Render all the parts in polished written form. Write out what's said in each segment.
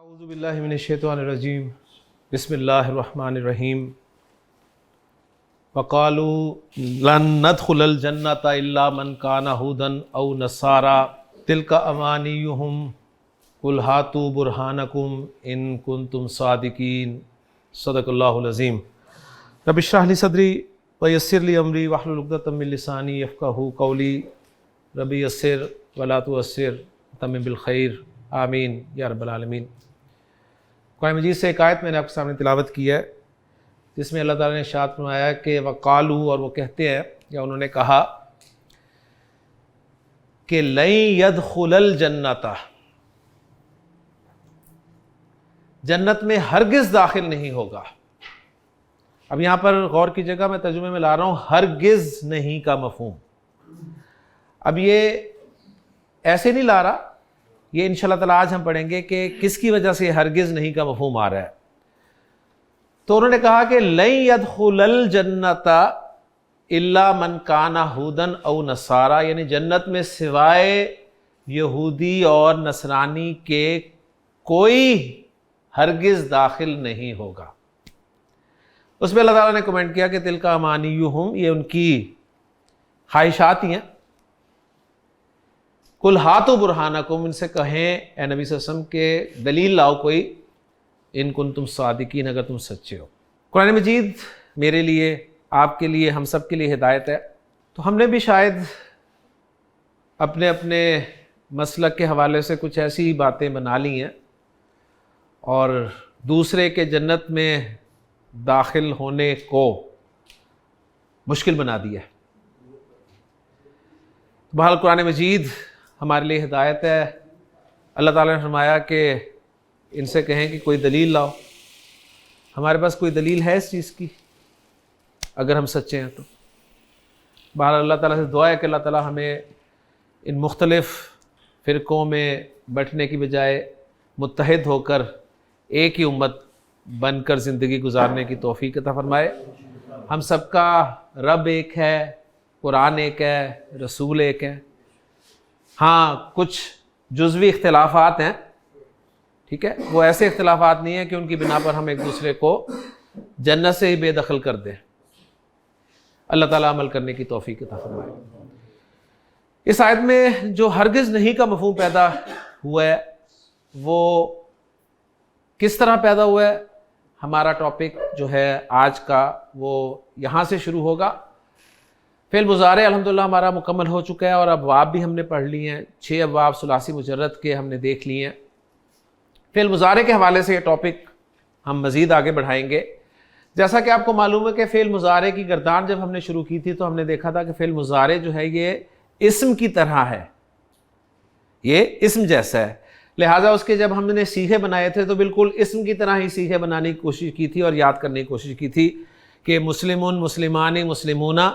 अऊज़ु बिल्लाहि मिनश्शैतानिर्रजीम बिस्मिल्लाहिर्रहमानिर्रहीम वक़ालू लन नदख़ुलल जन्नता इल्ला मन काना हुदन औ नसारा तिल्का अमानियुहुम कुल हातू बुरहानकुम इन कुंतुम सादिकीन सदक़ल्लाहुल अज़ीम। रब्बि इश्रह ली सदरी व यस्सिर ली अमरी वहलुल उक़दतम मिन लिसानी यफ़क़हू क़ौली रब्बि यस्सिर वला तुअस्सिर तम्मिम बिल खैर आमीन या रब्बल आलमीन। कुरान मजीद से एक आयत मैंने आपके सामने तिलावत की है जिसमें अल्लाह ताला ने इरशाद फरमाया कि वक़ालू, और वो कहते हैं या उन्होंने कहा कि लन यदखुलल जन्नता, जन्नत में हरगिज़ दाखिल नहीं होगा। अब यहाँ पर गौर कीजिएगा, मैं तर्जुमे में ला रहा हूँ हरगिज़ नहीं का मफ़हूम। अब ये ऐसे नहीं ला रहा, ये इंशाअल्लाह ताला आज हम पढ़ेंगे कि किसकी वजह से हरगिज़ नहीं का मफ़हूम आ रहा है। तो उन्होंने कहा कि लन यदखुलल जन्नता इल्ला मन काना हुदन औ नसारा, यानी जन्नत में सिवाय यहूदी और नसरानी के कोई हरगिज़ दाखिल नहीं होगा। उसमें अल्लाह ताला ने कमेंट किया कि तिल्का अमानियुहुम, ये उनकी ख्वाहिशात ही हैं। कुल हाथो बुरहानकुम, इनसे कहें ए नबी सल्लल्लाहु अलैहि वसल्लम के दलील लाओ कोई, इन कुंतुम सादिकीन, अगर तुम सच्चे हो। कुरान मजीद मेरे लिए, आपके लिए, हम सब के लिए हिदायत है। तो हमने भी शायद अपने अपने मसलक के हवाले से कुछ ऐसी बातें बना ली हैं और दूसरे के जन्नत में दाखिल होने को मुश्किल बना दिया। बहरहाल कुरान मजीद हमारे लिए हिदायत है। अल्लाह ताला ने फरमाया कि इनसे कहें कि कोई दलील लाओ। हमारे पास कोई दलील है इस चीज़ की अगर हम सच्चे हैं तो। बहरहाल अल्लाह ताला से दुआ है कि अल्लाह ताला हमें इन मुख्तलिफ़ फ़िरक़ों में बैठने की बजाय मुत्तहिद होकर एक ही उम्मत बनकर ज़िंदगी गुजारने की तौफ़ीक़ अता फ़रमाए। हम सबका रब एक है, कुरान एक है, रसूल एक है। हाँ, कुछ जुज़वी इख्तिलाफ़ात हैं, ठीक है, वो ऐसे इख्तिलाफ़ात नहीं हैं कि उनकी बिना पर हम एक दूसरे को जन्नत से ही बेदखल कर दें। अल्लाह ताला अमल करने की तौफ़ीक़ अता फ़रमाए। इस आयत में जो हरगिज़ नहीं का मफ़हूम पैदा हुआ है वो किस तरह पैदा हुआ है, हमारा टॉपिक जो है आज का वो यहाँ से शुरू होगा। फ़िल मुज़ारे अल्हम्दुलिल्लाह हमारा मुकम्मल हो चुका है और अबवाब भी हमने पढ़ लिए हैं। 6 अबवाब सुलासी मुजर्रद के हमने देख लिए हैं। फ़िल मुज़ारे के हवाले से ये टॉपिक हम मज़ीद आगे बढ़ाएंगे। जैसा कि आपको मालूम है कि फ़िल मुज़ारे की गर्दान जब हमने शुरू की थी तो हमने देखा था कि फ़िल मुज़ारे जो है ये इस्म की तरह है, ये इस्म जैसा है। लिहाजा उसके जब हमने सीखे बनाए थे तो बिल्कुल इस्म की तरह ही सीखे बनाने की कोशिश की थी और याद करने की कोशिश की थी कि मुस्लिमुन, मुस्लिमानी, मुस्लिमूना,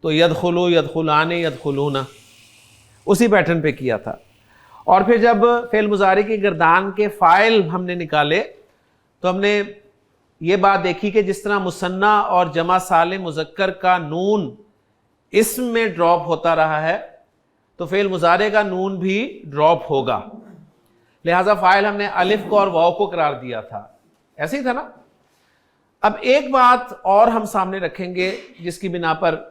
तो यदखुलू, यदखुलानी, यदखुलूना, उसी पैटर्न पे किया था। और फिर जब फ़िल मुज़ारे की गर्दान के फ़ाइल हमने निकाले तो हमने ये बात देखी कि जिस तरह मुसन्ना और जमा सालिम मुज़क्कर का नून इस्म में ड्रॉप होता रहा है तो फ़िल मुज़ारे का नून भी ड्रॉप होगा। लिहाजा फ़ाइल हमने अलिफ को और वाव को करार दिया था, ऐसे ही था ना। अब एक बात और हम सामने रखेंगे जिसकी बिना पर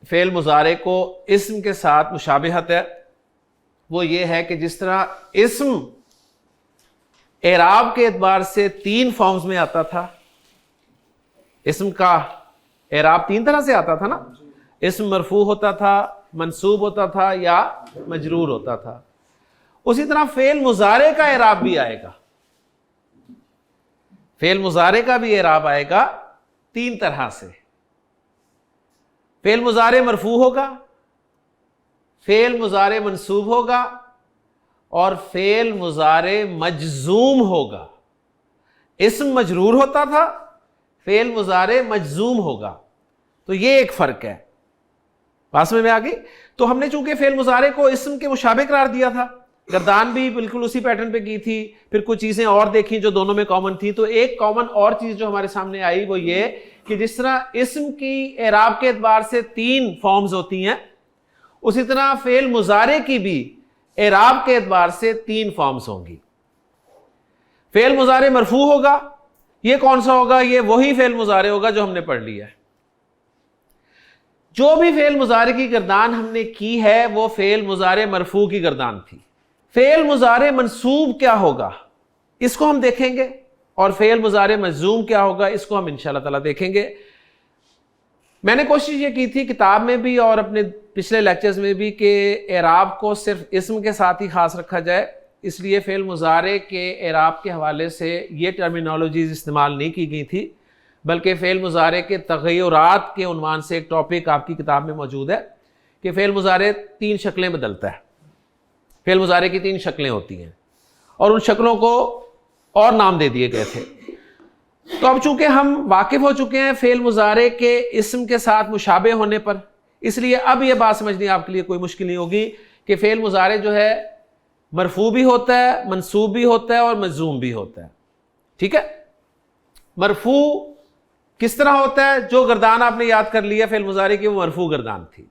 फ़ेल मुज़ारे को इस्म के साथ मुशाबिहत है, वो ये है कि जिस तरह इस्म एराब के एतबार से 3 फॉर्म्स में आता था। इस्म का एराब 3 तरह से आता था ना, इस्म मरफू होता था, मंसूब होता था या मजरूर होता था। उसी तरह फ़ेल मुज़ारे का एराब भी आएगा। फ़ेल मुज़ारे का भी एराब आएगा 3 तरह से। फ़ेल मुज़ारे मरफू होगा, फ़ेल मुज़ारे मंसूब होगा और फ़ेल मुज़ारे मजज़ूम होगा। इस्म मजरूर होता था, फ़ेल मुज़ारे मजज़ूम होगा। तो ये एक फ़र्क है। बात समझ में आ गई? तो हमने चूंकि फ़ेल मुज़ारे को इस्म के मुशाबे करार दिया था, गर्दान भी बिल्कुल उसी पैटर्न पे की थी, फिर कुछ चीज़ें और देखी जो दोनों में कॉमन थी। तो एक कॉमन और चीज़ जो हमारे सामने आई वो ये कि जिस तरह इस्म की एराब के एतबार से 3 फॉर्म्स होती हैं, उसी तरह फ़ेल मुज़ारे की भी एराब के एतबार से 3 फॉर्म्स होंगी। फेल मुजारे मरफू होगा, ये कौन सा होगा? ये वही फेल मुजारे होगा जो हमने पढ़ लिया है। जो भी फेल मुजारे की गर्दान हमने की है वो फेल मुजारे मरफू की गर्दान थी। फेल मुजारे मंसूब क्या होगा इसको हम देखेंगे, और फेल मुजारे मजूम क्या होगा इसको हम इंशाअल्लाह ताला देखेंगे। मैंने कोशिश ये की थी किताब में भी और अपने पिछले लेक्चर्स में भी कि एराब को सिर्फ इस्म के साथ ही खास रखा जाए, इसलिए फेल मुजारे के एराब के हवाले से ये टर्मिनोलॉजीज इस्तेमाल नहीं की गई थी, बल्कि फेल मुजारे के तग़य्युरात के उन्वान से एक टॉपिक आपकी किताब में मौजूद है कि फेल मुजारे 3 शक्लें बदलता है। फेल मुजारे की 3 शक्लें होती हैं और उन शक्लों को और नाम दे दिए गए थे। तो अब चूंकि हम वाकिफ हो चुके हैं फेल मुजारे के इस्म के साथ मुशाबे होने पर, इसलिए अब यह बात समझनी आपके लिए कोई मुश्किल नहीं होगी कि फेल मुजारे जो है मरफू भी होता है, मंसूब भी होता है और मजूम भी होता है। ठीक है, मरफू किस तरह होता है? जो गर्दान आपने याद कर लिया फेल मुजारे की वो मरफू गर्दान थी।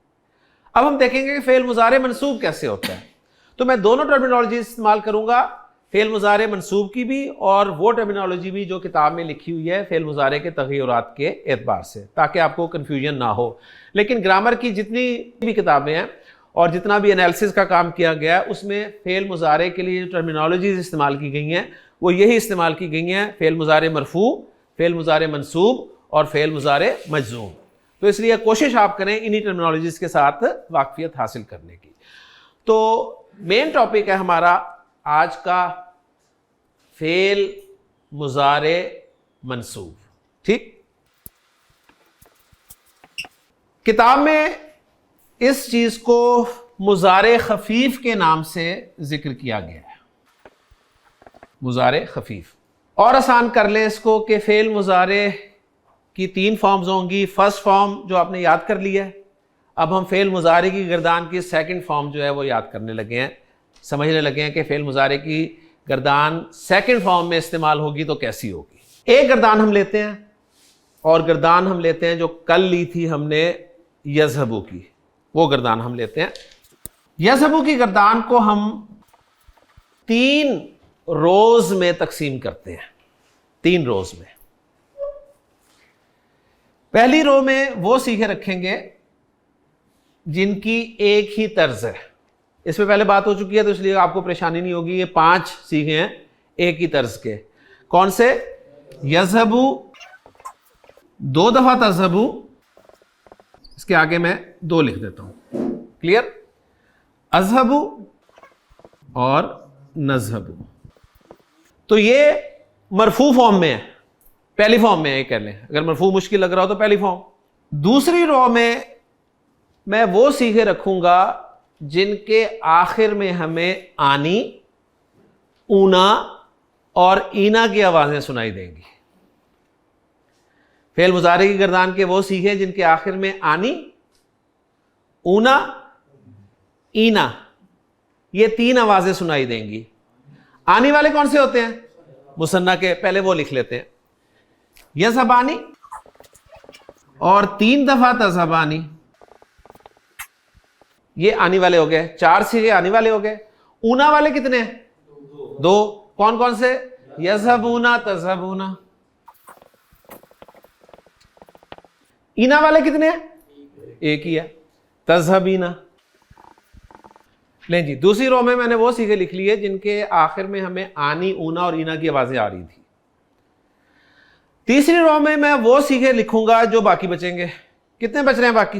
अब हम देखेंगे कि फेल मुजारे मंसूब कैसे होता है। तो मैं दोनों टर्मिनोलॉजी इस्तेमाल करूंगा, फेल मुजारे मंसूब की भी और वो टर्मिनोलॉजी भी जो किताब में लिखी हुई है फेल मुजारे के तग़य्युरात के एतबार से, ताकि आपको कन्फ्यूजन ना हो। लेकिन ग्रामर की जितनी भी किताबें हैं और जितना भी एनालिसिस का काम किया गया उसमें फेल मुजारे के लिए जो टर्मिनोलॉजीज इस्तेमाल की गई हैं वो यही इस्तेमाल की गई हैं, फेल मुजारे मरफू, फेल मुजारे मंसूब और फेल मुजारे मजूम। तो इसलिए कोशिश आप करें इन्हीं टर्मिनोलॉजीज के साथ वाकफियत हासिल करने की। तो मेन टॉपिक है हमारा आज का फेल मुजारे मंसूब। ठीक, किताब में इस चीज को मुजारे खफीफ के नाम से जिक्र किया गया है, मुजारे खफीफ। और आसान कर ले इसको कि फेल मुजारे की 3 फॉर्म्स होंगी। फर्स्ट फॉर्म जो आपने याद कर लिया है, अब हम फेल मुजारे की गर्दान की सेकंड फॉर्म जो है वो याद करने लगे हैं, समझने लगे हैं कि फेल मुजारे की गर्दान सेकंड फॉर्म में इस्तेमाल होगी तो कैसी होगी। एक गर्दान हम लेते हैं और गर्दान हम लेते हैं जो कल ली थी हमने यज़हबू की, वो गर्दान हम लेते हैं। यज़हबू की गर्दान को हम 3 रोज में तकसीम करते हैं, 3 रोज में। पहली रो में वो सीखे रखेंगे जिनकी एक ही तर्ज है। इसमें पहले बात हो चुकी है तो इसलिए आपको परेशानी नहीं होगी। ये 5 सीखे हैं एक ही तर्ज के। कौन से? यज़हबू, 2 दफा तज़हबू, इसके आगे मैं 2 लिख देता हूं। क्लियर? अज़हबू और नज़हबू। तो ये मरफू फॉर्म में है, पहली फॉर्म में है, ये कह लें। अगर मरफू मुश्किल लग रहा हो तो पहली फॉर्म। दूसरी रो में मैं वो सीखे रखूंगा जिनके आखिर में हमें आनी, ऊना और ईना की आवाजें सुनाई देंगी। फेल मुजारे की गर्दान के वो सीखे जिनके आखिर में आनी, ऊना, ईना, ये 3 आवाजें सुनाई देंगी। आनी वाले कौन से होते हैं? मुसन्ना के, पहले वो लिख लेते हैं। यज़हबानी और 3 दफा तज़हबानी, ये आनी वाले हो गए। 4 सीखे आनी वाले हो गए। ऊना वाले कितने हैं? 2। कौन कौन से? यज़हबूना, तज़हबूना। ईना वाले कितने हैं? एक ही है, तज़हबीना। लें जी, दूसरी रो में मैंने वो सीखे लिख लिए जिनके आखिर में हमें आनी, ऊना और ईना की आवाजें आ रही थी। तीसरी रो में मैं वो सीखे लिखूंगा जो बाकी बचेंगे। कितने बच रहे हैं बाकी?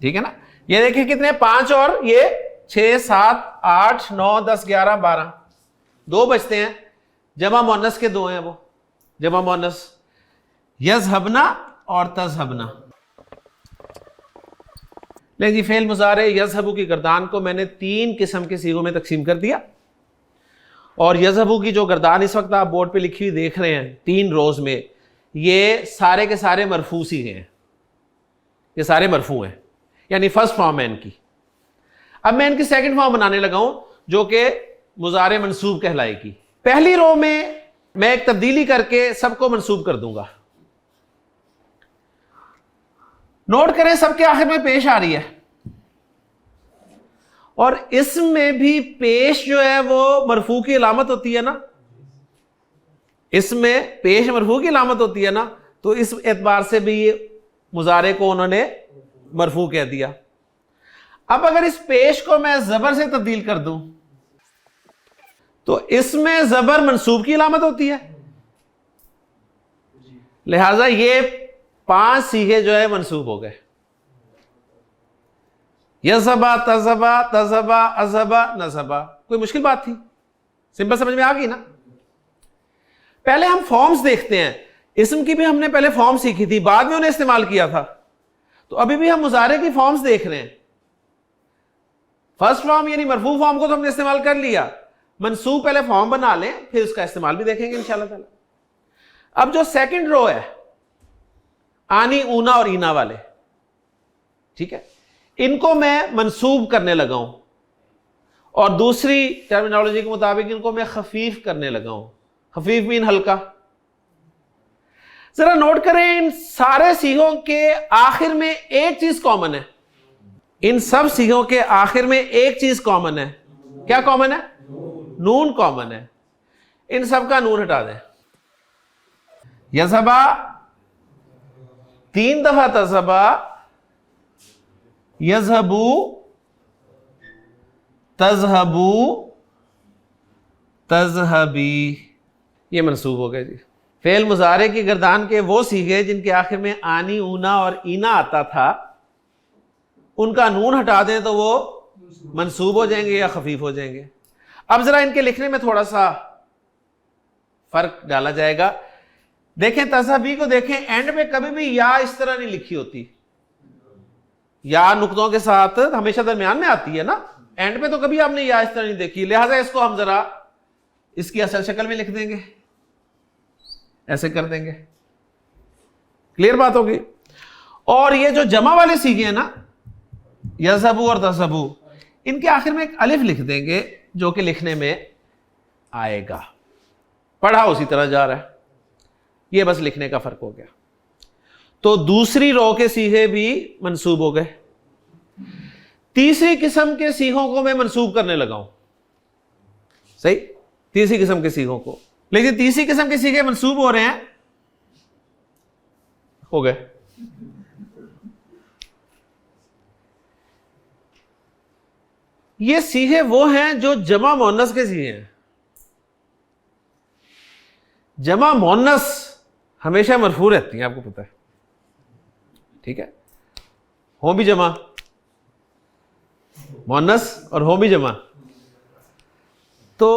ठीक है ना? ये देखिए कितने, 5 और ये 6, 7, 8, 9, 10, 11, 12, 2 बचते हैं। जमा मुअन्नस के 2 हैं, वो जमा मुअन्नस यज़हबना और तज़हबना। ले जी, फेल मुजारे यज़हबू की गर्दान को मैंने 3 किस्म के सीगों में तकसीम कर दिया। और यज़हबू की जो गर्दान इस वक्त आप बोर्ड पे लिखी हुई देख रहे हैं 3 रोज में, ये सारे के सारे मरफू सीगे हैं, ये सारे मरफू हैं, यानी फर्स्ट फॉर्म है इनकी। अब मैं इनकी सेकंड फॉर्म बनाने लगा हूं जो कि मुजारे मंसूब कहलाएगी। पहली रो में मैं एक तब्दीली करके सबको मंसूब कर दूंगा। नोट करें, सबके आखिर में पेश आ रही है और इसमें भी पेश जो है वो मरफू की अलामत होती है ना, इसमें पेश मरफू की अलामत होती है ना, तो इस एतबार से भी ये मुजारे को उन्होंने मरफू कह दिया। अब अगर इस पेश को मैं जबर से तब्दील कर दूं तो इसमें जबर मंसूब की अलामत होती है, लिहाजा ये 5 सीगे जो है मंसूब हो गए। यज़बा, तज़बा, तज़बा, अज़बा, नज़बा। कोई मुश्किल बात थी? सिंपल समझ में आ गई ना। पहले हम फॉर्म्स देखते हैं। इस्म की भी हमने पहले फॉर्म सीखी थी, बाद में उन्हें इस्तेमाल किया था। तो अभी भी हम मुजारे की फॉर्म्स देख रहे हैं। फर्स्ट फॉर्म यानी मरफू फॉर्म को तो हमने इस्तेमाल कर लिया, मंसूब पहले फॉर्म बना लें, फिर उसका इस्तेमाल भी देखेंगे इंशाल्लाह ताला। अब जो सेकंड रो है, आनी, ऊना और ईना वाले, ठीक है, इनको मैं मंसूब करने लगा हूं और दूसरी टर्मिनोलॉजी के मुताबिक इनको मैं खफीफ करने लगा हूं। खफीफ मीन हल्का। जरा नोट करें, इन सारे सीगों के आखिर में एक चीज कॉमन है। इन सब सीगों के आखिर में एक चीज कॉमन है। क्या कॉमन है? नून कॉमन है। इन सब का नून हटा दें। यज़बा 3 दफा, तज़बा, यज़हबू, तज़हबू, तज़हबी, ये मंसूब हो गए जी। फेल मुजारे की गर्दान के वो सीगे जिनके आखिर में आनी, ऊना और ईना आता था, उनका नून हटा दें तो वो मंसूब हो जाएंगे या खफीफ हो जाएंगे। अब जरा इनके लिखने में थोड़ा सा फर्क डाला जाएगा। देखें, तज़हबी को देखें, एंड में कभी भी या इस तरह नहीं लिखी होती। या नुक्तों के साथ हमेशा दरमियान में आती है ना, एंड पे तो कभी आपने या इस तरह नहीं देखी। लिहाजा इसको हम जरा इसकी असल शक्ल में लिख देंगे, ऐसे कर देंगे। क्लियर बात होगी। और ये जो जमा वाले सीखे हैं ना, यज़हबू और तज़हबू, इनके आखिर में एक अलिफ लिख देंगे जो कि लिखने में आएगा। पढ़ा उसी तरह जा रहा है, ये बस लिखने का फर्क हो गया। तो दूसरी रो के सीगे भी मंसूब हो गए। तीसरी किस्म के सीगों को मैं मंसूब करने लगा हूं। सही, तीसरी किस्म के सीगों को। लेकिन तीसरी किस्म के सीगे मंसूब हो रहे हैं, हो गए। ये सीगे वो हैं जो जमा मोन्नस के सीगे हैं। जमा मोन्नस हमेशा मरफू रहती हैं, आपको पता है, ठीक है। हो भी जमा मोन्नस और हो भी जमा, तो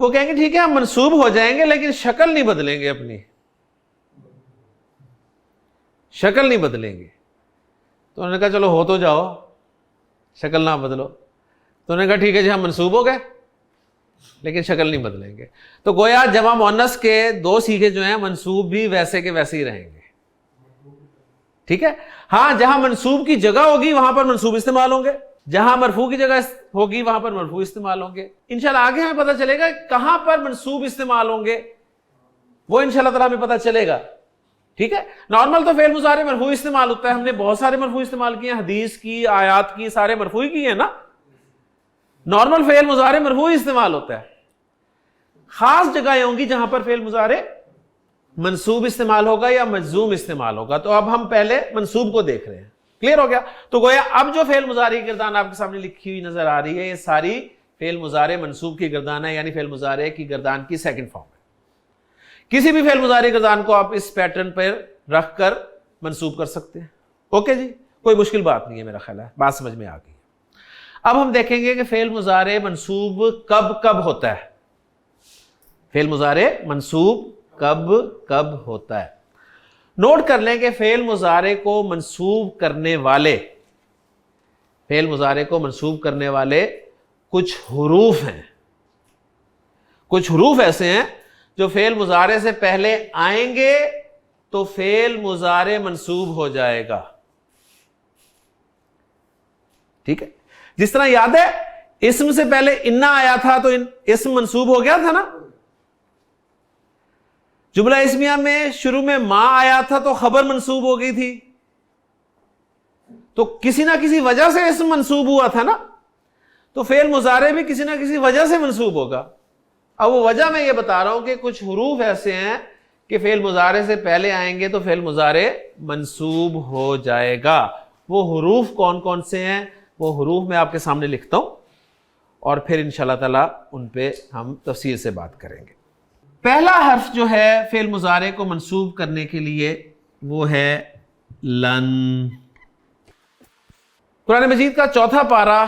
वो कहेंगे ठीक है हम मंसूब हो जाएंगे लेकिन शक्ल नहीं बदलेंगे, अपनी शक्ल नहीं बदलेंगे। तो उन्होंने कहा चलो हो तो जाओ, शक्ल ना बदलो। तो उन्होंने कहा ठीक है जी हम मंसूब हो गए लेकिन शक्ल नहीं बदलेंगे। तो गोया जमा मोन्नस के 2 सीगे जो हैं मंसूब भी वैसे के वैसे ही रहेंगे, ठीक है। हां, जहां मंसूब की जगह होगी वहां पर मंसूब इस्तेमाल होंगे, जहां मरफू की जगह होगी वहां पर मरफू इस्तेमाल होंगे। इंशाल्लाह आगे हमें पता चलेगा कहां पर मंसूब इस्तेमाल होंगे, वो इंशाल्लाह ताला हमें पता चलेगा, ठीक है। नॉर्मल तो फेल मुजारे मरफू इस्तेमाल होता है, हमने बहुत सारे मरफू इस्तेमाल किए, हदीस की, आयात की, सारे मरफू ही किए ना। नॉर्मल फेल मुजारे मरफू ही इस्तेमाल होता है। खास जगहें होंगी जहां पर फेल मुजारे मंसूब इस्तेमाल होगा या मजजूम इस्तेमाल होगा। तो अब हम पहले मंसूब को देख रहे हैं। क्लियर हो गया। तो गोया अब जो फेल मुजारे की गर्दान आपके सामने लिखी हुई नजर आ रही है, ये सारी फेल मुजारे मंसूब की गर्दान है, यानी फेल मुजारे की गर्दान की सेकंड फॉर्म है। किसी भी फेल मुजारे गर्दान को आप इस पैटर्न पर रख कर मंसूब कर सकते हैं। ओके जी, कोई मुश्किल बात नहीं है, मेरा ख्याल है बात समझ में आ गई। अब हम देखेंगे कि फेल मुजारे मंसूब कब कब होता है। फेल मुजारे मंसूब कब कब होता है। नोट कर लें कि फेल मुजारे को मंसूब करने वाले, फेल मुजारे को मंसूब करने वाले कुछ हुरूफ हैं। कुछ हुरूफ ऐसे हैं जो फेल मुजारे से पहले आएंगे तो फेल मुजारे मंसूब हो जाएगा, ठीक है। जिस तरह याद है इस्म से पहले इन्ना आया था तो इस्म मंसूब हो गया था ना। जुमला इस्मिया में शुरू में मां आया था तो खबर मंसूब हो गई थी। तो किसी ना किसी वजह से इसम मंसूब हुआ था ना, तो फेल मुजारे भी किसी ना किसी वजह से मंसूब होगा। अब वो वजह मैं ये बता रहा हूं कि कुछ हुरूफ ऐसे हैं कि फेल मुजारे से पहले आएंगे तो फेल मुजारे मंसूब हो जाएगा। वो हुरूफ कौन कौन से हैं, वो हुरूफ मैं आपके सामने लिखता हूं और फिर इंशाल्लाह ताला उन पे हम तफसील से बात करेंगे। पहला हर्फ जो है फेल मुजारे को मंसूब करने के लिए वो है लन। कुरान मजीद का चौथा पारा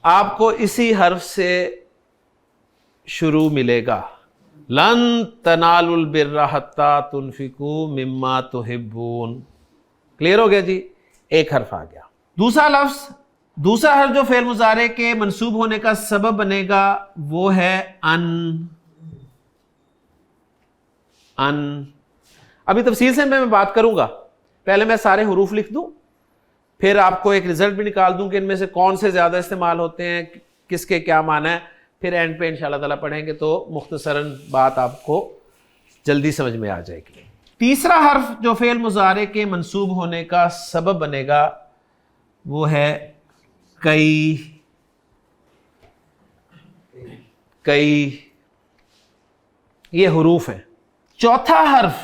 आपको इसी हर्फ से शुरू मिलेगा। लन तनालुल बिर्रा हत्ता तुनफिकू मिम्मा तुहिब्बून। क्लियर हो गया जी, एक हर्फ आ गया। दूसरा हर्फ जो फेल मुजारे के मंसूब होने का सबब बनेगा वो है अन। अभी तफसील से मैं बात करूंगा, पहले मैं सारे हुरूफ लिख दूं, फिर आपको एक रिजल्ट भी निकाल दूं कि इनमें से कौन से ज्यादा इस्तेमाल होते हैं, किसके क्या माना है, फिर एंड पे इंशाल्लाह ताला पढ़ेंगे तो मुख्तसरन बात आपको जल्दी समझ में आ जाएगी। तीसरा हर्फ जो फेल मुजारे के मंसूब होने का सबब बनेगा वो है कई। ये हुरूफ है। चौथा हर्फ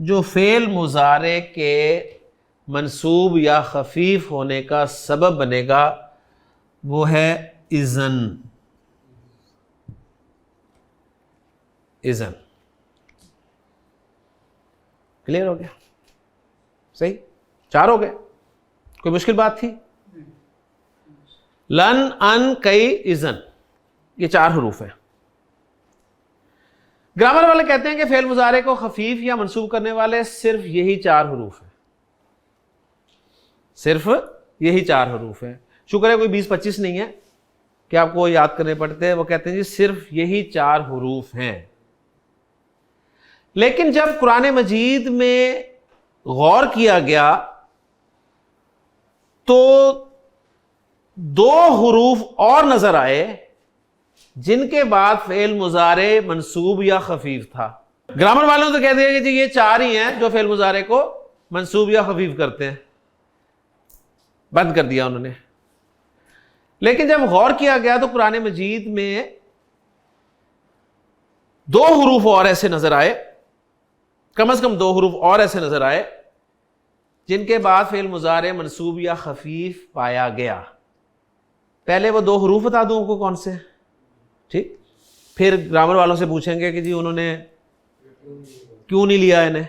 जो फेल मुजारे के मंसूब या खफीफ होने का सबब बनेगा वो है इज़न। क्लियर हो गया? सही, 4 हो गए। कोई मुश्किल बात थी? लन, अन, कई, इज़न, ये 4 हुरूफ हैं। ग्रामर वाले कहते हैं कि फेल मुजारे को खफीफ या मंसूब करने वाले सिर्फ यही 4 हुरूफ हैं। सिर्फ यही 4 हुरूफ हैं। शुक्र है कोई 20-25 नहीं है कि आपको याद करने पड़ते हैं। वो कहते हैं जी सिर्फ यही 4 हुरूफ हैं। लेकिन जब कुरान मजीद में गौर किया गया तो 2 हुरूफ और नजर आए जिनके बाद फेल मुजारे मंसूब या खफीफ था। ग्रामर वालों ने तो कह दिया कि जी ये 4 ही हैं जो फेल मुजारे को मंसूब या खफीफ करते हैं, बंद कर दिया उन्होंने। लेकिन जब गौर किया गया तो कुरान मजीद में 2 हुरूफ और ऐसे नजर आए, कम से कम 2 हुरूफ और ऐसे नजर आए जिनके बाद फेल मुजारे मंसूब या खफीफ पाया गया। पहले वो 2 हुरूफ बता दूं आपको कौन से, ठीक? फिर ग्रामर वालों से पूछेंगे कि जी उन्होंने क्यों नहीं लिया इन्हें।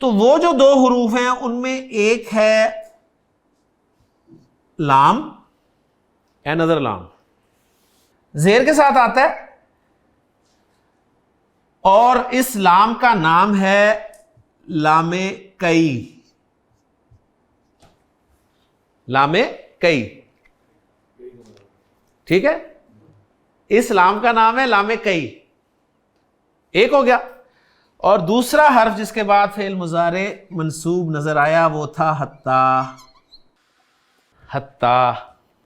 तो वो जो 2 हुरूफ हैं उनमें एक है लाम, अनदर लाम, जेर के साथ आता है और इस लाम का नाम है लामे कई। लामे कई, ठीक है? इस लाम का नाम है लामे कई। एक हो गया। और दूसरा हर्फ जिसके बाद फेल मुजारे मंसूब नजर आया वो था हत्ता।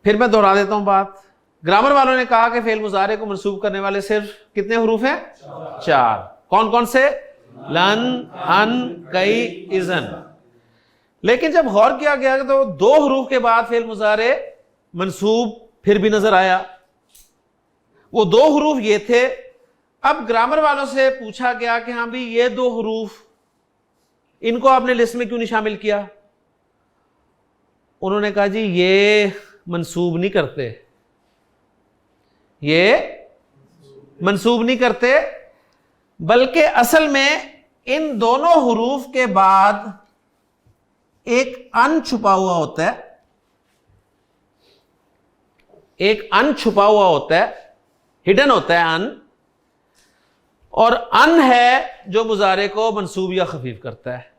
फिर मैं दोहरा देता हूं बात। ग्रामर वालों ने कहा कि फेल मुजारे को मंसूब करने वाले सिर्फ कितने हुरूफ हैं? 4। कौन कौन से? लन, अन, कई, इज़न। लेकिन जब गौर किया गया तो 2 हुरूफ के बाद फेल मुजारे मंसूब फिर भी नजर आया। वो 2 हुरूफ ये थे। अब ग्रामर वालों से पूछा गया कि हाँ भी ये 2 हुरूफ, इनको आपने लिस्ट में क्यों नहीं शामिल किया? उन्होंने कहा जी ये मंसूब नहीं करते, ये मंसूब नहीं करते, बल्कि असल में इन दोनों हुरूफ के बाद एक अन छुपा हुआ होता है। एक अन छुपा हुआ होता है, हिडन होता है अन, और अन है जो मुजारे को मंसूब या खफीफ करता है।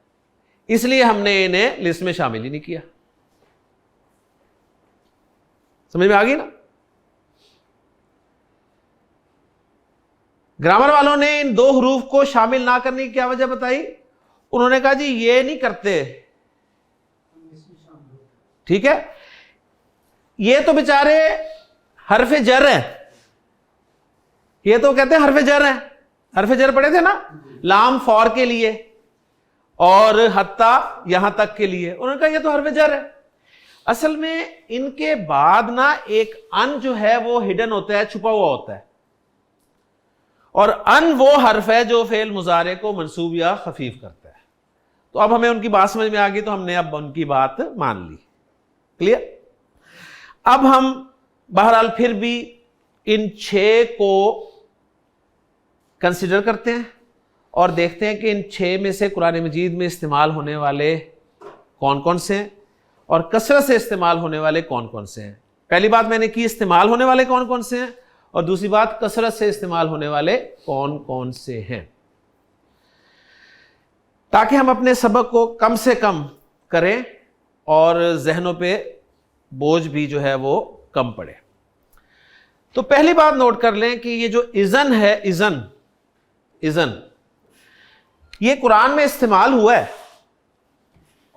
इसलिए हमने इन्हें लिस्ट में शामिल ही नहीं किया। समझ में आ गई ना? ग्रामर वालों ने इन 2 हुरूफ को शामिल ना करने की क्या वजह बताई? उन्होंने कहा जी ये नहीं करते, ठीक है? ये तो बेचारे हरफे जर है, ये तो कहते हैं हरफे जर है। हरफे जर पढ़े थे ना, लाम फॉर के लिए, और हत्ता यहां तक के लिए। उन्होंने कहा ये तो हर्फ जर है। असल में इनके बाद ना एक अन जो है वो हिडन होता है, छुपा हुआ होता है, और अन वो हर्फ है जो फेल मुजारे को मंसूब या खफीफ करता है। तो अब हमें उनकी बात समझ में आ गई, तो हमने अब उनकी बात मान ली। क्लियर? अब हम बहरहाल फिर भी इन 6 को कंसिडर करते हैं और देखते हैं कि इन 6 में से कुरान मजीद में इस्तेमाल होने वाले कौन कौन से हैं और कसरत से इस्तेमाल होने वाले कौन कौन से हैं। पहली बात मैंने की इस्तेमाल होने वाले कौन कौन से हैं, और दूसरी बात कसरत से इस्तेमाल होने वाले कौन कौन से हैं, ताकि हम अपने सबक को कम से कम करें और जहनों पे बोझ भी जो है वो कम पड़े। तो पहली बात नोट कर लें कि ये जो इज़न है, इज़न ये कुरान में इस्तेमाल हुआ है,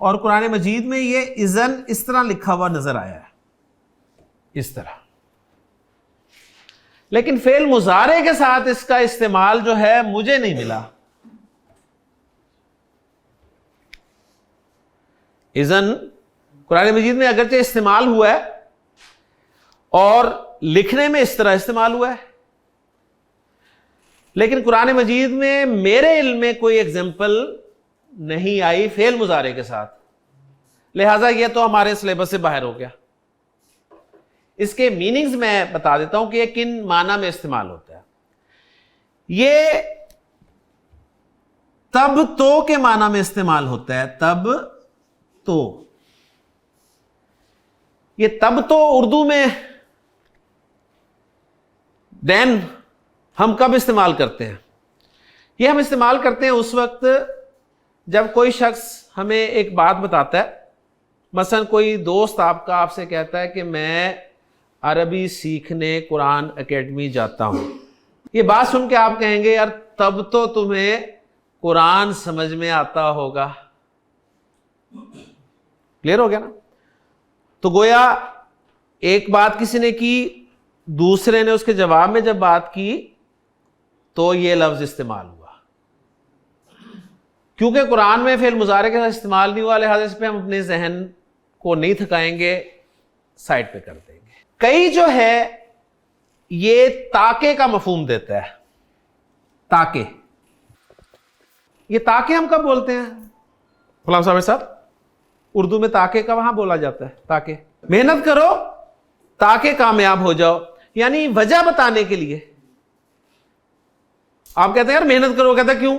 और कुरान मजीद में ये इज़न इस तरह लिखा हुआ नजर आया है, इस तरह। लेकिन फेल मुजारे के साथ इसका इस्तेमाल जो है मुझे नहीं मिला। इज़न कुरान मजीद में अगरचे इस्तेमाल हुआ है और लिखने में इस तरह इस्तेमाल हुआ है, लेकिन कुरान मजीद में मेरे इल्म में कोई एग्जाम्पल नहीं आई फेल मुजारे के साथ। लिहाजा यह तो हमारे सिलेबस से बाहर हो गया। इसके मीनिंग्स मैं बता देता हूं कि यह किन माना में इस्तेमाल होता है। यह तब तो के माना में इस्तेमाल होता है, तब तो। यह तब तो उर्दू में देन हम कब इस्तेमाल करते हैं? यह हम इस्तेमाल करते हैं उस वक्त जब कोई शख्स हमें एक बात बताता है। मसलन कोई दोस्त आपका आपसे कहता है कि मैं अरबी सीखने कुरान एकेडमी जाता हूं। ये बात सुन के आप कहेंगे यार तब तो तुम्हें कुरान समझ में आता होगा। क्लियर हो गया ना? तो गोया एक बात किसी ने की, दूसरे ने उसके जवाब में जब बात की तो ये लफ्ज इस्तेमाल हुआ। क्योंकि कुरान में फेल मुजारे के साथ इस्तेमाल नहीं हुआ, लिहाजा इस पे हम अपने जहन को नहीं थकाएंगे, साइड पे कर देंगे। कई जो है ये ताके का मफहूम देता है। ताके, ये ताके हम कब बोलते हैं गुलाम साहब? उर्दू में ताके का वहां बोला जाता है। ताके, मेहनत करो ताकि कामयाब हो जाओ, यानी वजह बताने के लिए। आप कहते हैं यार मेहनत करो, कहते क्यों?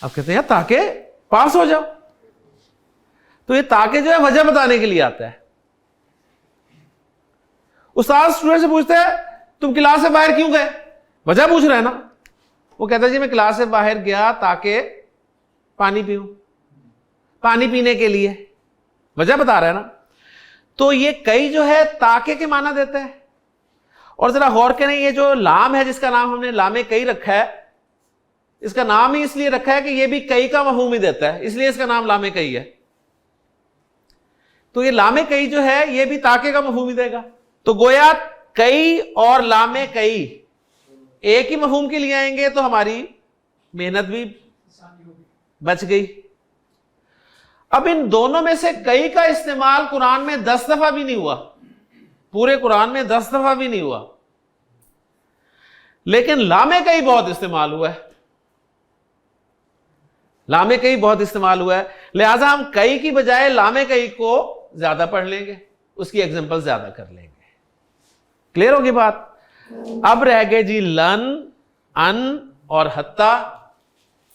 आप कहते हैं यार ताकि पास हो जाओ। तो ये ताकि जो है वजह बताने के लिए आता है। उस्ताद स्टूडेंट से पूछते हैं तुम क्लास से बाहर क्यों गए? वजह पूछ रहे हैं ना। वो कहता है जी मैं क्लास से बाहर गया ताकि पानी पीऊं, पानी पीने के लिए। वजह बता रहा है ना। तो ये कई जो है ताके के माना देता है। और जरा गौर करें, ये जो लाम है जिसका नाम हमने लामे कई रखा है, इसका नाम ही इसलिए रखा है कि ये भी कई का मफहूम ही देता है, इसलिए इसका नाम लामे कई है। तो ये लामे कई जो है ये भी ताके का मफहूम ही देगा। तो गोया कई और लामे कई एक ही मफहूम के लिए आएंगे तो हमारी मेहनत भी बच गई। अब इन दोनों में से कई का इस्तेमाल कुरान में 10 दफा भी नहीं हुआ, पूरे कुरान में 10 दफा भी नहीं हुआ, लेकिन लामे कई बहुत इस्तेमाल हुआ है। लामे कई बहुत इस्तेमाल हुआ है, लिहाजा हम कई की बजाय लामे कई को ज्यादा पढ़ लेंगे, उसकी एग्जांपल ज्यादा कर लेंगे। क्लियर होगी बात? अब रह गए जी लन, अन और हत्ता।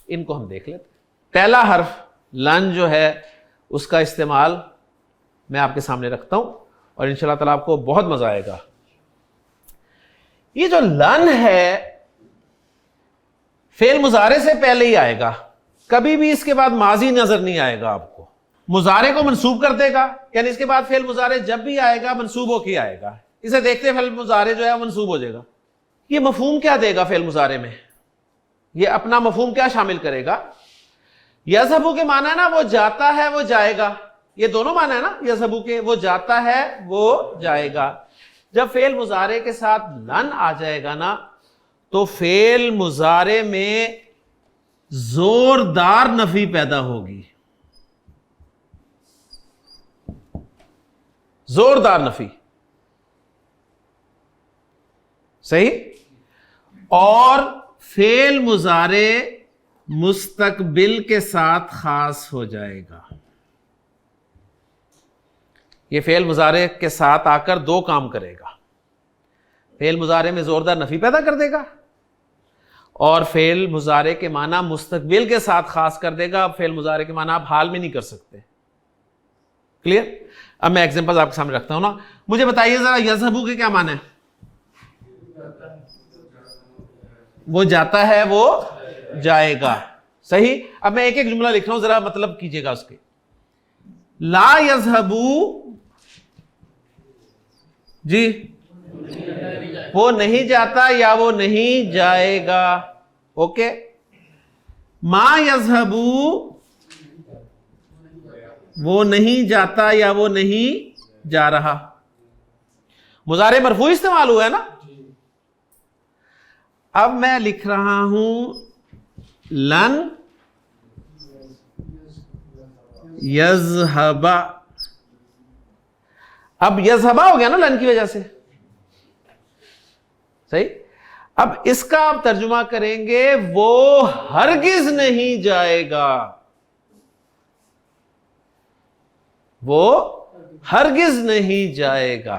इनको हम देख लेते हैं। पहला हर्फ लन जो है उसका इस्तेमाल मैं आपके सामने रखता हूं और इंशाल्लाह ताला आपको बहुत मजा आएगा। ये जो लन है फेल मुजारे से पहले ही आएगा, कभी भी इसके बाद माजी नजर नहीं आएगा आपको। मुजारे को मंसूब कर देगा, यानी इसके बाद फेल मुजारे जब भी आएगा मंसूब होकर आएगा। इसे देखते फेल मुजारे जो है मंसूब हो जाएगा। ये मफहूम क्या देगा फेल मुजारे में? ये अपना मफहूम क्या शामिल करेगा? यज़हबू के माना है ना वो जाता है वो जाएगा, ये दोनों माना है ना यज़हबू के, वो जाता है वो जाएगा। जब फेल मुजारे के साथ लन आ जाएगा ना तो फेल मुजारे में जोरदार नफी पैदा होगी, जोरदार नफी। सही। और फेल मुजारे मुस्तकबिल के साथ खास हो जाएगा। ये फेल मुजारे के साथ आकर दो काम करेगा, फेल मुजारे में जोरदार नफी पैदा कर देगा और फेल मुजारे के माना मुस्तकबिल के साथ खास कर देगा। अब फेल मुजारे के माना आप हाल में नहीं कर सकते। क्लियर? अब मैं एग्जांपल आपके सामने रखता हूं ना। मुझे बताइए जरा, यज़हबू के क्या माना है? वो जाता है, वो जाएगा। सही। अब मैं एक एक जुमला लिख रहा हूं, जरा मतलब कीजिएगा उसके। ला यज़हबू जी, वो नहीं जाता या वो नहीं जाएगा। ओके। मा यज़हबू, वो नहीं जाता या वो नहीं जा रहा। मुजारे मरफू इस्तेमाल हुआ है ना। अब मैं लिख रहा हूं लन यज़हबा। अब यज़हबा हो गया ना लन की वजह से। सही। अब इसका आप तर्जुमा करेंगे, वो हरगिज नहीं जाएगा, वो हरगिज नहीं जाएगा।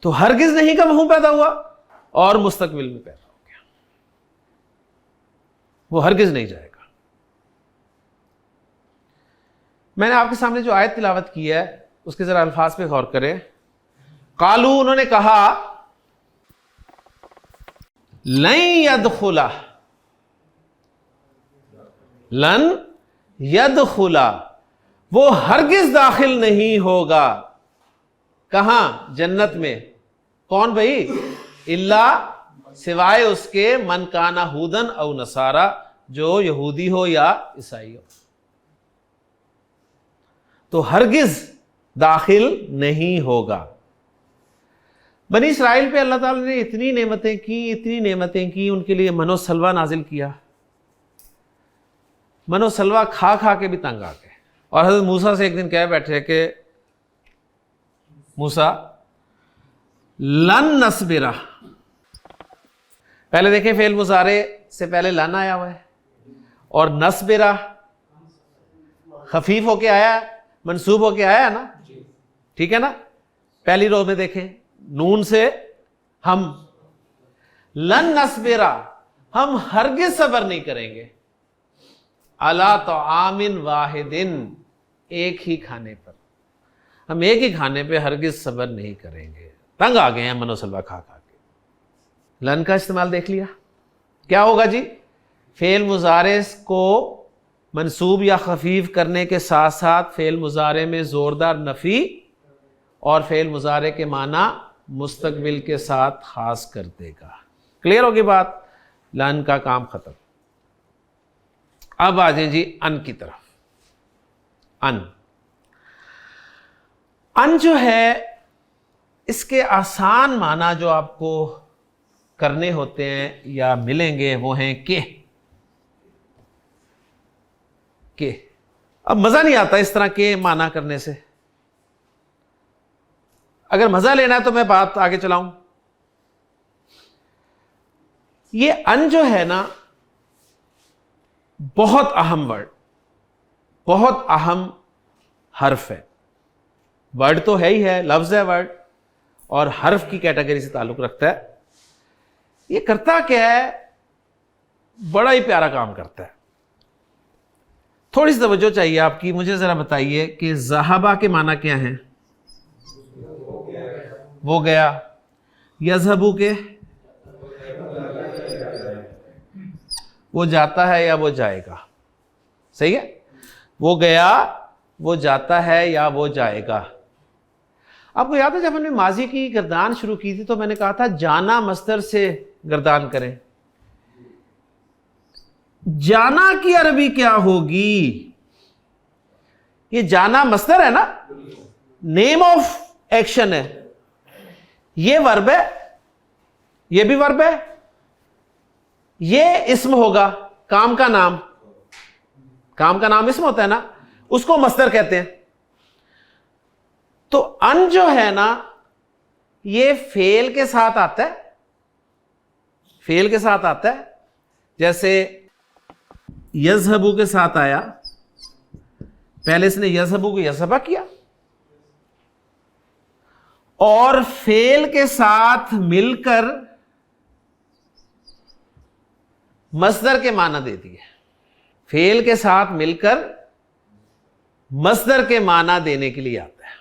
तो हरगिज नहीं का मफहूम पैदा हुआ और मुस्तकबिल में पैदा हो गया, वो हरगिज नहीं जाएगा। मैंने आपके सामने जो आयत तिलावत की है उसके जरा अल्फाज पे गौर करें। कालू, उन्होंने कहा, लन यदखुला, लन यदखुला, वो हरगिज दाखिल नहीं होगा। कहां? जन्नत में। कौन भाई? इल्ला, सिवाय उसके, मन काना हुदन औ नसारा, जो यहूदी हो या ईसाई हो। तो हरगिज दाखिल नहीं होगा। बनी इसराइल पे अल्लाह ताला ने इतनी नेमतें की, इतनी नेमतें की, उनके लिए मनो सलवा नाजिल किया। मनो सलवा खा खा के भी तंग आ गए और हज़रत मूसा से एक दिन कह बैठे कि मूसा लन नस्बिरा। पहले देखें, फेल मुजारे से पहले लन आया हुआ है और नस्बिरा खफीफ होके आया, मंसूब होके आया है ना। ठीक है ना। पहली रो में देखें, नून से हम, लन नस्बिरा, हम हरगिज सबर नहीं करेंगे, अला तो आमिन वाहिदिन, एक ही खाने पर, हम एक ही खाने पे हरगिज सबर नहीं करेंगे। तंग आ गए हैं मनोसलवा खा खा के। लन का इस्तेमाल देख लिया। क्या होगा जी? फेल मुजारे को मंसूब या खफीफ करने के साथ साथ फेल मुजारे में जोरदार नफी और फेल मुजारे के माना मुस्तकबिल के साथ खास कर देगा। क्लियर होगी बात? लन का काम खत्म। अब आ जाए जी अन की तरफ। अन, अन जो है, इसके आसान माना जो आपको करने होते हैं या मिलेंगे वो हैं के। अब मजा नहीं आता इस तरह के माना करने से। अगर मजा लेना है तो मैं बात आगे चलाऊं। ये अन जो है ना, बहुत अहम वर्ड, बहुत अहम हर्फ है। वर्ड तो है ही है, लफ्ज है वर्ड, और हर्फ की कैटेगरी से ताल्लुक रखता है। ये करता क्या है? बड़ा ही प्यारा काम करता है। थोड़ी सी तवज्जो चाहिए आपकी। मुझे जरा बताइए कि ज़हाबा के माना क्या हैं? वो गया। यज़हबू के? वो जाता है या वो जाएगा। सही है। वो गया, वो जाता है या वो जाएगा। आपको याद है जब हमने माजी की गर्दान शुरू की थी तो मैंने कहा था जाना मस्दर से गर्दान करें। जाना की अरबी क्या होगी? ये जाना मस्दर है ना, नेम ऑफ एक्शन है। ये वर्ब है, ये भी वर्ब है, ये इस्म होगा, काम का नाम, काम का नाम इस्म होता है ना, उसको मस्दर कहते हैं। तो अन जो है ना, ये फेल के साथ आता है, फेल के साथ आता है। जैसे यज़हबू के साथ आया, पहले इसने यज़हबू को यज़हबा किया, और फेल के साथ मिलकर मस्दर के माना दे दिए। फेल के साथ मिलकर मस्दर के माना देने के लिए आता है।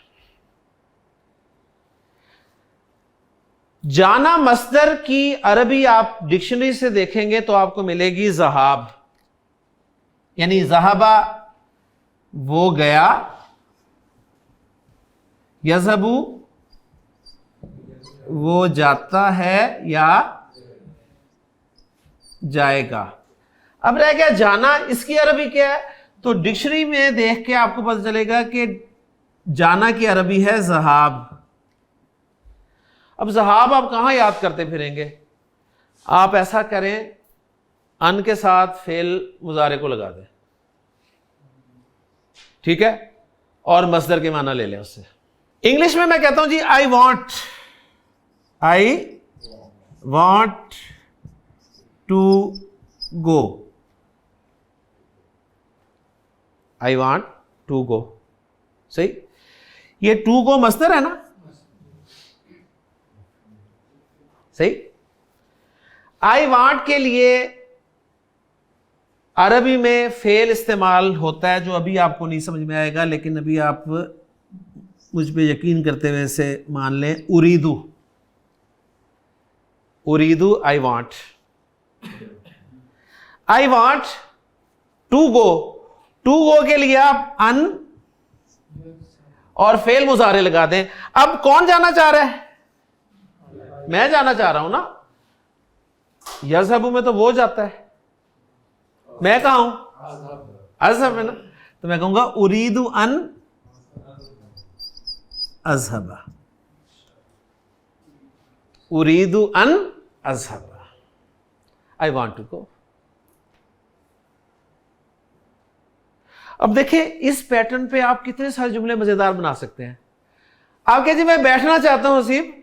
जाना मस्दर की अरबी आप डिक्शनरी से देखेंगे तो आपको मिलेगी ज़हाब, यानी ज़हाबा वो गया, यज़हबू वो जाता है या जाएगा। अब रह गया जाना, इसकी अरबी क्या है? तो डिक्शनरी में देख के आपको पता चलेगा कि जाना की अरबी है ज़हाब। अब ज़हाब आप कहां याद करते फिरेंगे? आप ऐसा करें, अन के साथ फेल मुजारे को लगा दें, ठीक है, और मस्दर के माना ले लें उससे। इंग्लिश में मैं कहता हूं जी I want to go, I want to go, सही। ये टू गो मस्दर है ना, सही। आई वॉन्ट के लिए अरबी में फेल इस्तेमाल होता है, जो अभी आपको नहीं समझ में आएगा, लेकिन अभी आप मुझ पे यकीन करते हुए से मान लें, उरीदू, उरीदू I want, I want to go. To go के लिए आप अन और फेल मुजारे लगा दें। अब कौन जाना चाह रहा है? मैं जाना चाह रहा हूं ना, यज़हबू में तो वो जाता है, मैं कहा हूं? अज़हब है ना, तो मैं कहूंगा उरीदु अन अज़हबा, उरीदु अन अज़हबा, आई वॉन्ट टू गो। अब देखिए इस पैटर्न पे आप कितने सारे जुमले मजेदार बना सकते हैं। आप कह जी मैं बैठना चाहता हूं हसीब,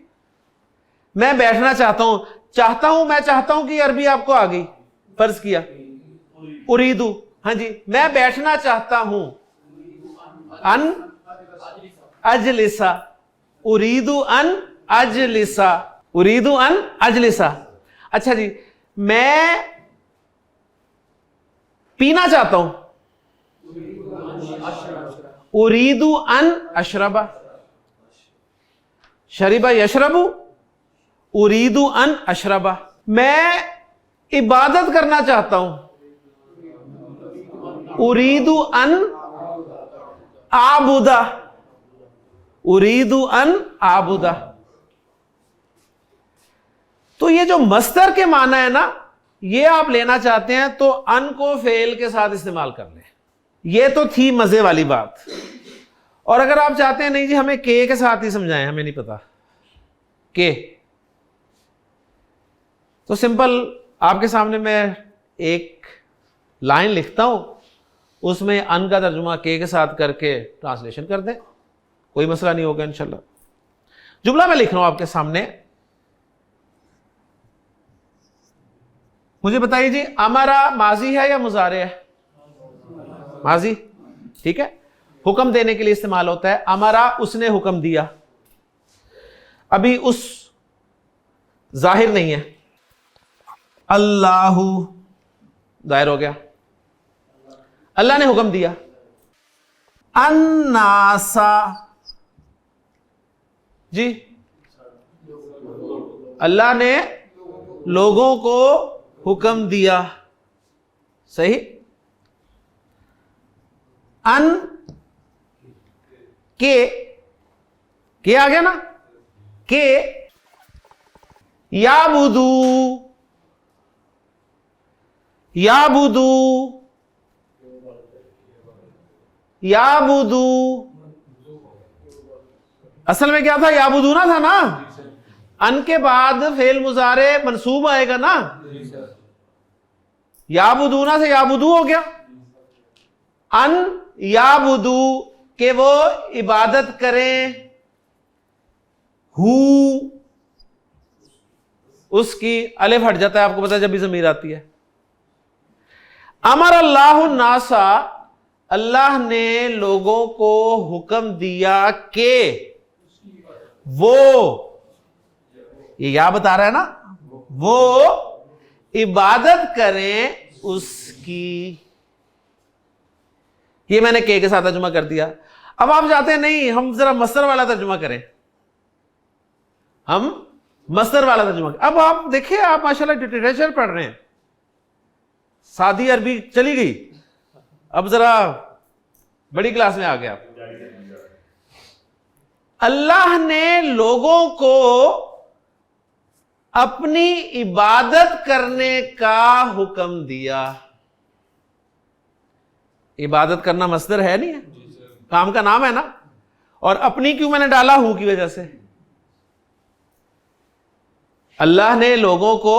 मैं बैठना चाहता हूं, चाहता हूं, मैं चाहता हूं कि अरबी आपको आ गई, फर्ज किया उरीदू, हाँ जी, मैं बैठना चाहता हूं, अन अजलिसा, उरीदू अन अजलिसा, उरीदू अन अजलिसा। अच्छा जी, मैं पीना चाहता हूं, उरीदू अन अशरबा, शरीबा यशरबू, उरीदू अन अशरबा। मैं इबादत करना चाहता हूं, उरीदू अन आबुदा, उरीदू अन आबुदा। तो ये जो मस्दर के माना है ना, ये आप लेना चाहते हैं तो अन को फेल के साथ इस्तेमाल कर लें। ये तो थी मजे वाली बात। और अगर आप चाहते हैं नहीं जी हमें के साथ ही समझाएं, हमें नहीं पता के, तो सिंपल आपके सामने मैं एक लाइन लिखता हूं, उसमें अन का तर्जुमा के साथ करके ट्रांसलेशन कर दें, कोई मसला नहीं होगा इंशाल्लाह। जुमला मैं लिख रहा हूं आपके सामने, मुझे बताइए जी अमरा माजी है या मुजारे है? माजी, ठीक है, हुक्म देने के लिए इस्तेमाल होता है। अमरा उसने हुक्म दिया, अभी उस जाहिर नहीं है। अल्लाहु जाहिर हो गया, अल्लाह ने हुक्म दिया। अन्नासा जी, अल्लाह ने लोगों को हुक्म दिया, सही। अन के आ गया ना, के याबुदू, याबुदू, याबुदू, असल में क्या था? याबुदू ना था ना, अन के बाद फेल मुजारे मंसूब आएगा ना, याबुदूना से याबुदू हो गया, अन याबुदू के वो इबादत करें, हु उसकी, अलिफ हट जाता है, आपको पता है जब भी ज़मीर आती है। अमर अल्लाह नासा, अल्लाह ने लोगों को हुक्म दिया कि वो, ये या बता रहा है ना, वो इबादत करें उसकी। ये मैंने के साथ तर्जुमा कर दिया। अब आप चाहते हैं नहीं हम जरा मस्तर वाला तर्जुमा करें, हम मस्तर वाला तर्जुमा करें। अब आप देखिए, आप माशाल्लाह लिटरेचर पढ़ रहे हैं, सादी अरबी चली गई, अब जरा बड़ी क्लास में आ गया। अल्लाह ने लोगों को अपनी इबादत करने का हुक्म दिया। इबादत करना मस्दर है नहीं है, काम का नाम है ना। और अपनी क्यों मैंने डाला, हूं की वजह से। अल्लाह ने लोगों को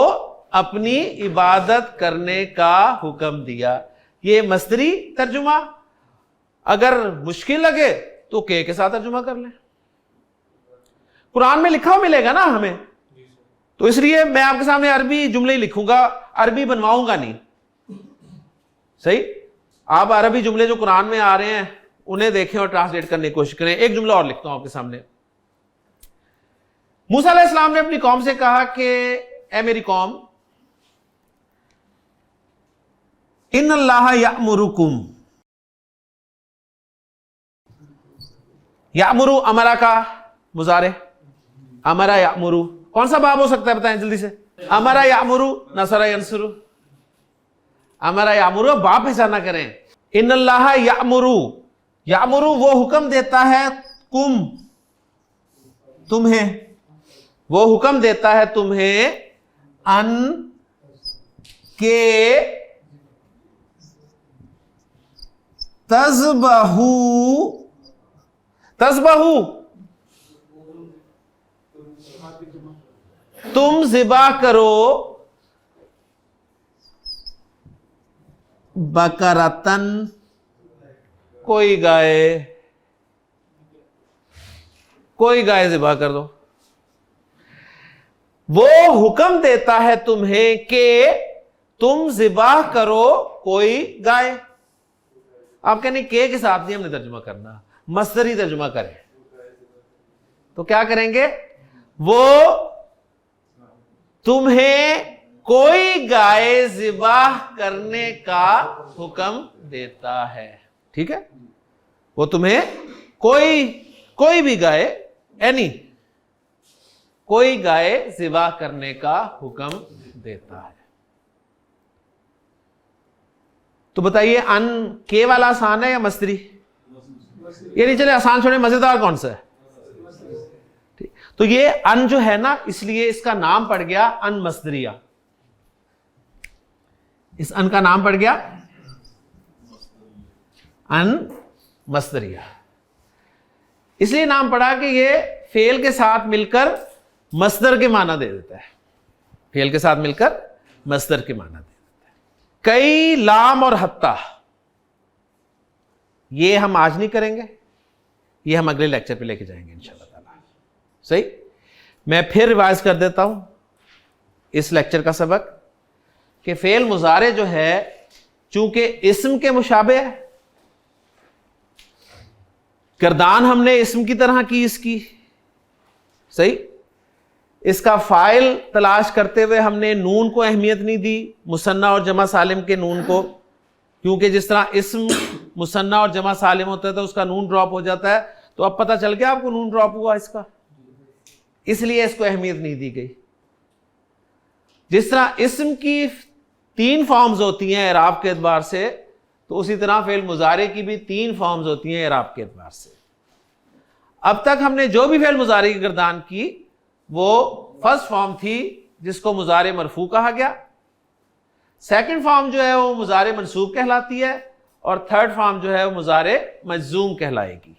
अपनी इबादत करने का हुक्म दिया। ये मस्दरी तर्जुमा, अगर मुश्किल लगे तो के साथ तर्जुमा कर लें। कुरान में लिखा हुआ मिलेगा ना हमें, तो इसलिए मैं आपके सामने अरबी जुमले ही लिखूंगा, अरबी बनवाऊंगा नहीं। सही, आप अरबी जुमले जो कुरान में आ रहे हैं उन्हें देखें और ट्रांसलेट करने की कोशिश करें। एक जुमला और लिखता हूं आपके सामने। मूसा अलैहिस्सलाम ने अपनी कौम से कहा कि ए मेरी कौम, इन्नल्लाह यामुरुकुम, यामुरु अमरा का मुजारे, अमरा यामुरु कौन सा बाब हो सकता है बताएं जल्दी से। अमरा यामुरु नसरा यंसुरु, अमरा यामुरु, बाप पहचाना करें। इन्नल्लाह यामुरु, यामुरु वो हुक्म देता है, कुम तुम्हें, वो हुक्म देता है तुम्हें, अन के तज़बहू, तज़बहू तुम ज़िबा करो, बकरतन कोई गाय, कोई गाय ज़िबा कर दो। वो हुक्म देता है तुम्हें कि तुम ज़िबा करो कोई गाय। आप कहने के साथ नहीं हमने तर्जुमा करना, मस्दरी तर्जुमा करें तो क्या करेंगे, वो तुम्हें कोई गाय ज़िबाह करने का हुक्म देता है। ठीक है, वो तुम्हें कोई भी गाय, एनी कोई गाय ज़िबाह करने का हुक्म देता है। तो बताइए, अन के वाला आसान है या मस्दरी? ये नहीं चले, आसान छोड़े, मजेदार कौन सा है? ठीक, तो ये अन जो है ना, इसलिए इसका नाम पड़ गया अन मस्दरिया। इस अन का नाम पड़ गया अन मस्दरिया, इसलिए नाम पड़ा कि ये फेल के साथ मिलकर मस्दर के माना दे देता है, फेल के साथ मिलकर मस्दर के माना दे देता है। कई, लाम और हत्ता, ये हम आज नहीं करेंगे, ये हम अगले लेक्चर पे लेके जाएंगे इंशाअल्लाह ताला। सही, मैं फिर रिवाइज कर देता हूं इस लेक्चर का सबक कि फेल मुजारे जो है चूंकि इस्म के मुशाबे है, गर्दान हमने इस्म की तरह की इसकी, सही, इसका फाइल तलाश करते हुए हमने नून को अहमियत नहीं दी, मुसन्ना और जमा सालिम के नून को, क्योंकि जिस तरह इस्म मुसन्ना और जमा सालिम होता है तो उसका नून ड्रॉप हो जाता है। तो अब पता चल गया आपको नून ड्रॉप हुआ इसका, इसलिए इसको अहमियत नहीं दी गई। जिस तरह इस्म की 3 फॉर्म्स होती हैं इराब के एतबार से, तो उसी तरह फेल मुजारे की भी 3 फॉर्म्स होती हैं इराब के एतबार से। अब तक हमने जो भी फेल मुजारे की गर्दान की वो फर्स्ट फॉर्म थी जिसको मुजारे मरफू कहा गया, सेकंड फॉर्म जो है वो मुजारे मंसूब कहलाती है, और थर्ड फॉर्म जो है वो मुजारे मजजूम कहलाएगी।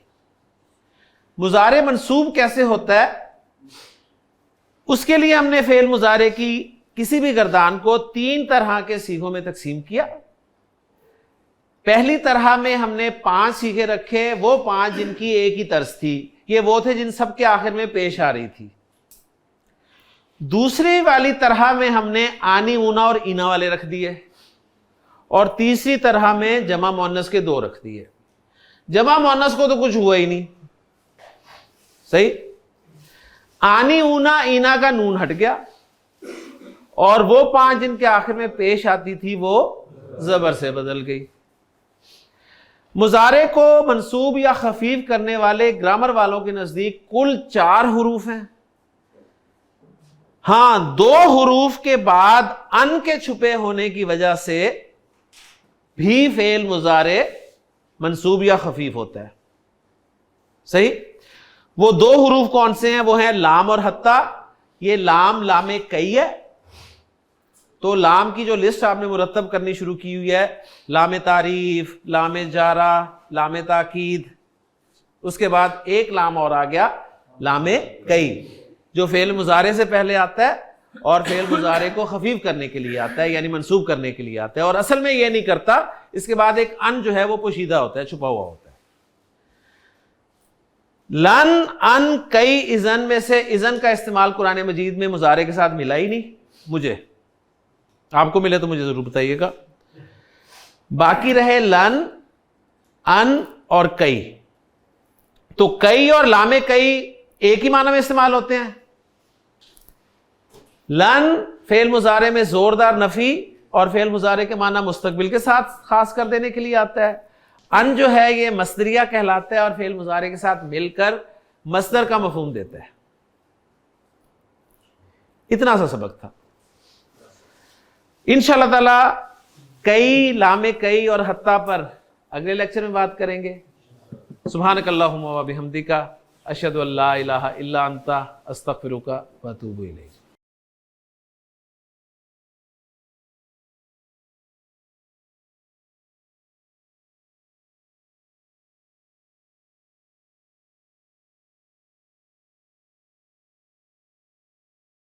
मुजारे मंसूब कैसे होता है उसके लिए हमने फेल मुजारे की किसी भी गर्दान को 3 तरह के सीगों में तकसीम किया। पहली तरह में हमने 5 सीगे रखे, वो 5 जिनकी एक ही तर्ज थी, ये वो थे जिन सब के आखिर में पेश आ रही थी। दूसरी वाली तरह में हमने आनी, ऊना और ईना वाले रख दिए, और तीसरी तरह में जमा मुअन्नस के 2 रख दिए। जमा मुअन्नस को तो कुछ हुआ ही नहीं, सही। आनी, ऊना, ईना का नून हट गया, और वो 5 जिनके आखिर में पेश आती थी वो जबर से बदल गई। मुजारे को मंसूब या खफीफ करने वाले ग्रामर वालों के नजदीक कुल 4 हुरूफ हैं। हां, 2 हुरूफ के बाद अन के छुपे होने की वजह से भी फेल मुजारे मंसूब या खफीफ होता है, सही। वो 2 हुरूफ कौन से हैं? वो हैं लाम और हत्ता। ये लाम लामे कई है, तो लाम की जो लिस्ट आपने मुरतब करनी शुरू की हुई है, लामे तारीफ, लामे जारा, लामे ताकीद, उसके बाद एक लाम और आ गया, लामे कई, जो फेल मुजारे से पहले आता है और फेल मुजारे को खफीफ करने के लिए आता है, यानी मंसूब करने के लिए आता है, और असल में ये नहीं करता। इसके बाद एक अन जो है वो पोशीदा होता है, छुपा हुआ होता है। लन, अन, कई, इजन में से इजन का इस्तेमाल कुरान मजीद में मुजारे के साथ मिला ही नहीं मुझे। आपको मिले तो मुझे जरूर बताइएगा। बाकी रहे लन, अन और कई। तो कई और लामे कई एक ही माना में इस्तेमाल होते हैं। लन फेल मुजारे में जोरदार नफी और फेल मुजारे के माना मुस्तकबिल के साथ खास कर देने के लिए आता है। अन जो है ये मस्दरिया कहलाता है और फेल मुजारे के साथ मिलकर मस्दर का मफहूम देता है। इतना सा सबक था। इंशाअल्लाह ताला कई, लामे कई और हत्ता पर अगले लेक्चर में बात करेंगे। सुब्हानकल्लाहुम्मा व बिहम्दिका अशहदु अल्ला इलाहा इल्ला अंता अस्तगफिरुका व अतूबु इलैक।